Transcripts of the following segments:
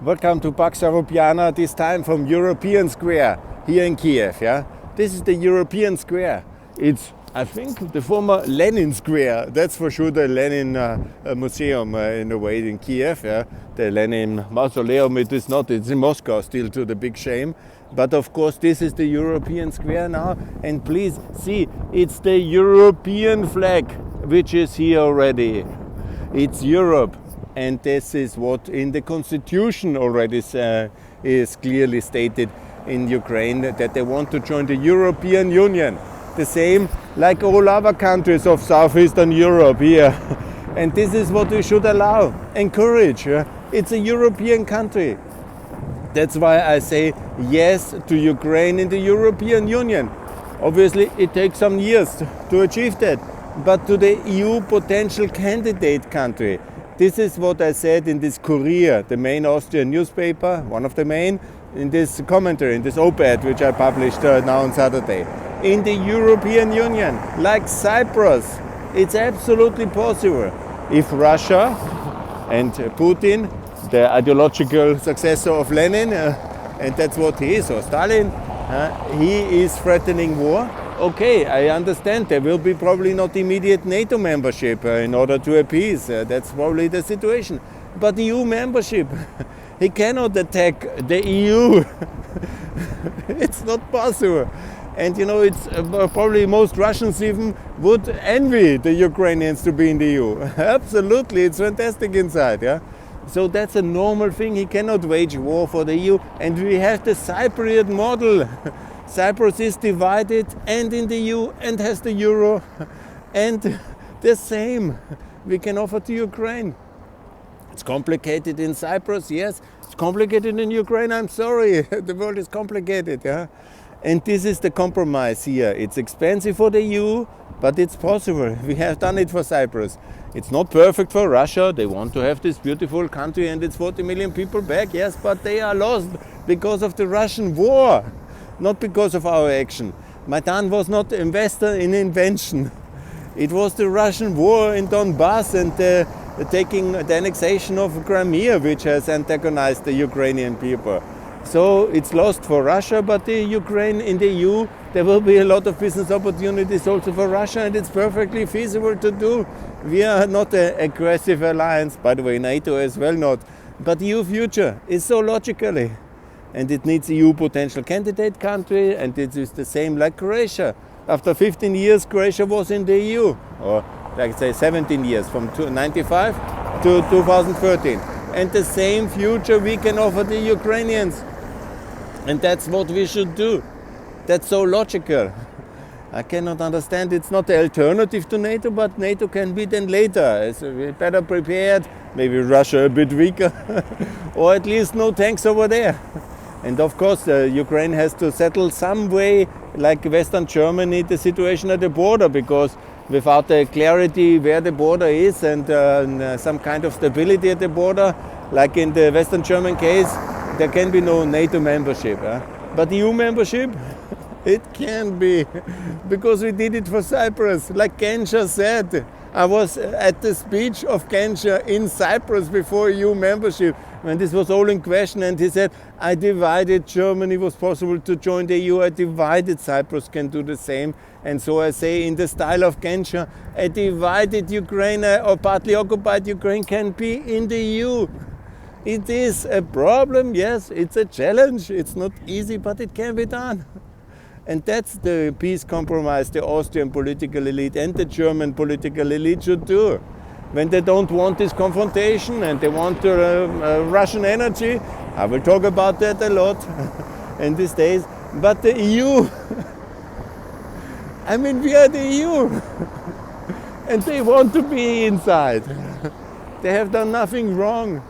Welcome to Pax Europiana, this time from European Square here in Kiev. Yeah, this is the European Square. It's, I think, the former Lenin Square. That's for sure the Lenin Museum in a way in Kiev. Yeah, the Lenin Mausoleum. It is not. It's in Moscow still, to the big shame. But of course, this is the European Square now. And please see, it's the European flag which is here already. It's Europe. And this is what in the constitution already is clearly stated in Ukraine, that they want to join the European Union. The same like all other countries of Southeastern Europe here. And this is what we should allow, encourage. It's a European country. That's why I say yes to Ukraine in the European Union. Obviously, it takes some years to achieve that. But to the EU potential candidate country, this is what I said in this Kurier, the main Austrian newspaper, one of the main, in this commentary, in this op-ed which I published now on Saturday. In the European Union, like Cyprus, it's absolutely possible. If Russia and Putin, the ideological successor of Lenin, and that's what he is, or Stalin, he is threatening war. Okay, I understand there will be probably not immediate NATO membership in order to appease. That's probably the situation. But EU membership, he cannot attack the EU. It's not possible. And you know, it's probably most Russians even would envy the Ukrainians to be in the EU. Absolutely, it's fantastic inside. Yeah. So that's a normal thing. He cannot wage war for the EU. And we have the Cypriot model. Cyprus is divided and in the EU and has the euro, and the same we can offer to Ukraine. It's complicated in Cyprus, yes. It's complicated in Ukraine, I'm sorry. The world is complicated, yeah. And this is the compromise here. It's expensive for the EU, but it's possible. We have done it for Cyprus. It's not perfect for Russia. They want to have this beautiful country and it's 40 million people back, yes, but they are lost because of the Russian war. Not because of our action. Maidan was not an investor in invention. It was the Russian war in Donbass and taking the annexation of Crimea, which has antagonized the Ukrainian people. So it's lost for Russia, but the Ukraine in the EU, there will be a lot of business opportunities also for Russia, and it's perfectly feasible to do. We are not an aggressive alliance, by the way, NATO as well not. But EU future is so logically. And it needs EU potential candidate country, and it is the same like Croatia. After 15 years, Croatia was in the EU, or like say 17 years, from 1995 to 2013. And the same future we can offer the Ukrainians. And that's what we should do. That's so logical. I cannot understand, it's not the alternative to NATO, but NATO can be then later. We're better prepared, maybe Russia a bit weaker, or at least no tanks over there. And of course, Ukraine has to settle some way, like Western Germany, the situation at the border, because without the clarity where the border is and some kind of stability at the border, like in the Western German case, there can be no NATO membership. But EU membership, it can be, because we did it for Cyprus, like Genscher said. I was at the speech of Genscher in Cyprus before EU membership, when this was all in question, and he said, I divided Germany, was possible to join the EU, I divided Cyprus, can do the same. And so I say, in the style of Genscher, a divided Ukraine or partly occupied Ukraine can be in the EU. It is a problem, yes, it's a challenge, it's not easy, but it can be done. And that's the peace compromise the Austrian political elite and the German political elite should do. When they don't want this confrontation and they want Russian energy, I will talk about that a lot in these days. But the EU, I mean, we are the EU, and they want to be inside. They have done nothing wrong.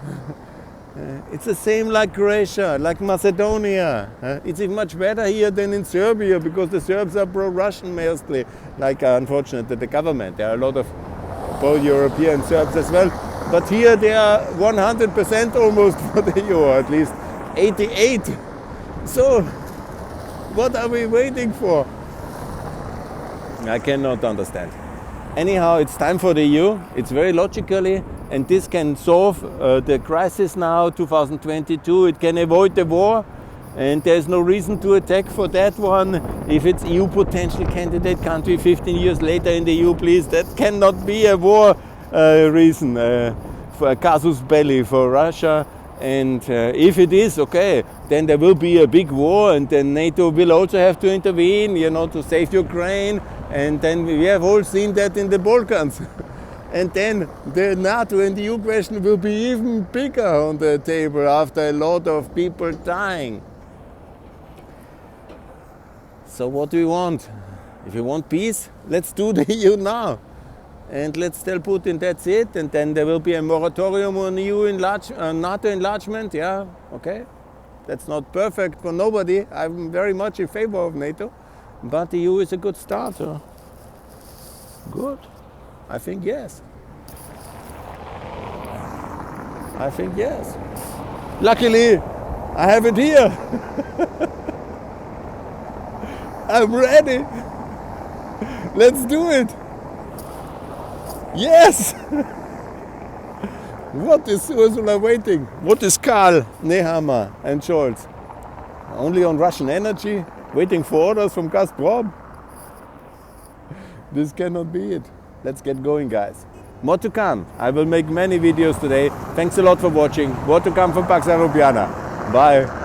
It's the same like Croatia, like Macedonia. It's even much better here than in Serbia, because the Serbs are pro-Russian mostly, like unfortunately the government. There are a lot of pro-European Serbs as well. But here they are 100% almost for the EU, or at least 88. So what are we waiting for? I cannot understand. Anyhow, it's time for the EU. It's very logically, and this can solve the crisis now, 2022. It can avoid the war, and there's no reason to attack for that one. If it's EU potential candidate country 15 years later in the EU, please, that cannot be a war reason for a casus belli for Russia. And if it is, okay, then there will be a big war, and then NATO will also have to intervene, you know, to save Ukraine. And then we have all seen that in the Balkans. And then the NATO and the EU question will be even bigger on the table after a lot of people dying. So what do we want? If you want peace, let's do the EU now. And let's tell Putin that's it, and then there will be a moratorium on NATO enlargement, yeah, okay. That's not perfect for nobody. I'm very much in favor of NATO, but the EU is a good start, so good. I think yes. I think yes. Luckily, I have it here. I'm ready. Let's do it. Yes! What is Ursula waiting? What is Karl Nehammer and Scholz? Only on Russian energy? Waiting for orders from Gazprom? This cannot be it. Let's get going, guys. More to come. I will make many videos today. Thanks a lot for watching. More to come from Pax Europiana. Bye.